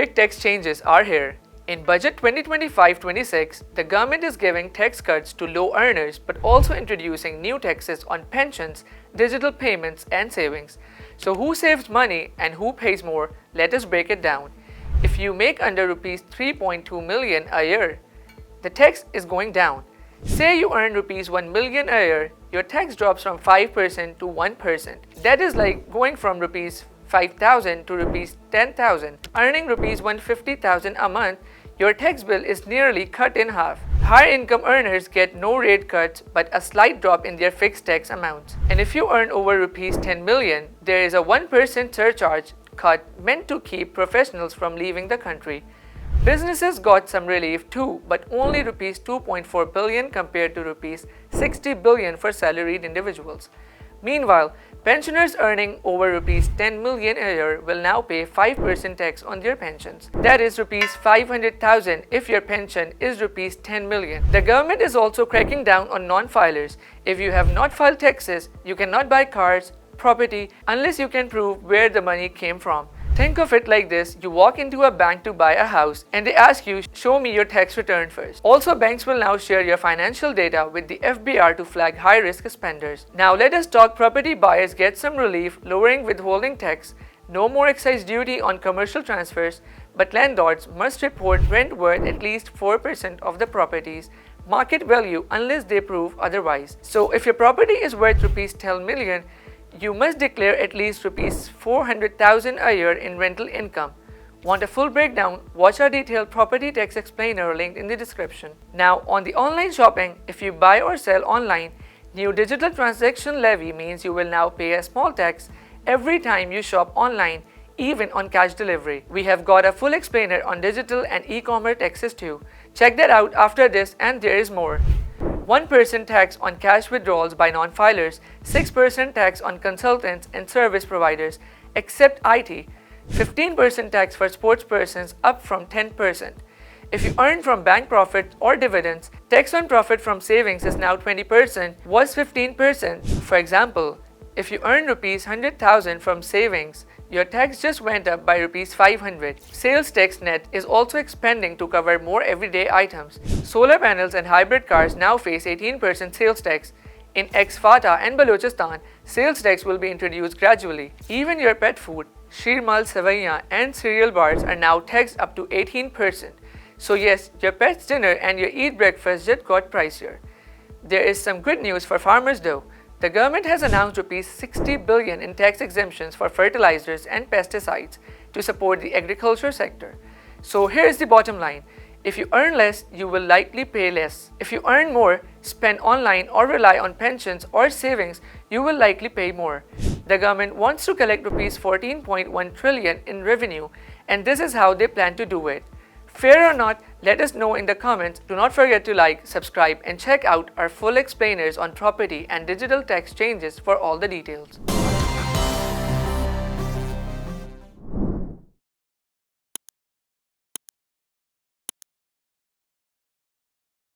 big tax changes are here. In Budget 2025-26, the government is giving tax cuts to low earners but also introducing new taxes on pensions, digital payments and savings. So who saves money and who pays more? Let us break it down. If you make under rupees 3.2 million a year, the tax is going down. Say you earn rupees 1 million a year, your tax drops from 5% to 1%. That is like going from rupees 5,000 to rupees 10,000. Earning rupees 150,000 a month, your tax bill is nearly cut in half. Higher income earners get no rate cuts but a slight drop in their fixed tax amounts. And if you earn over rupees 10 million, there is a 1% surcharge cut meant to keep professionals from leaving the country. Businesses got some relief too, but only rupees 2.4 billion compared to rupees 60 billion for salaried individuals. Meanwhile, pensioners earning over rupees 10 million a year will now pay 5% tax on their pensions. That is rupees 500,000 if your pension is rupees 10 million. The government is also cracking down on non-filers. If you have not filed taxes, you cannot buy cars, property unless you can prove where the money came from. Think of it like this: you walk into a bank to buy a house and they ask you, show me your tax return first. Also, banks will now share your financial data with the FBR to flag high-risk spenders. Now let us talk property buyers get some relief, lowering withholding tax, no more excise duty on commercial transfers, but landlords must report rent worth at least 4% of the property's market value unless they prove otherwise. So if your property is worth rupees 10 million, you must declare at least rupees 400,000 a year in rental income. Want a full breakdown? Watch our detailed property tax explainer linked in the description. Now on the online shopping, if you buy or sell online, new digital transaction levy means you will now pay a small tax every time you shop online, even on cash delivery. We have got a full explainer on digital and e-commerce taxes too. Check that out after this, and there is more. 1% tax on cash withdrawals by non-filers, 6% tax on consultants and service providers, except IT, 15% tax for sports persons up from 10%. If you earn from bank profits or dividends, tax on profit from savings is now 20%, was 15%. For example, if you earn rupees 100,000 from savings, your tax just went up by rupees 500. Sales tax net is also expanding to cover more everyday items. Solar panels and hybrid cars now face 18% sales tax. In ex-Fata and Balochistan, sales tax will be introduced gradually. Even your pet food, shirmal, savaiya and cereal bars are now taxed up to 18%. So yes, your pet's dinner and your Eid breakfast just got pricier. There is some good news for farmers though. The government has announced rupees 60 billion in tax exemptions for fertilizers and pesticides to support the agriculture sector. So here's the bottom line. If you earn less, you will likely pay less. If you earn more, spend online or rely on pensions or savings, you will likely pay more. The government wants to collect rupees 14.1 trillion in revenue, and this is how they plan to do it. Fair or not, let us know in the comments. Do not forget to like, subscribe and check out our full explainers on property and digital tax changes for all the details.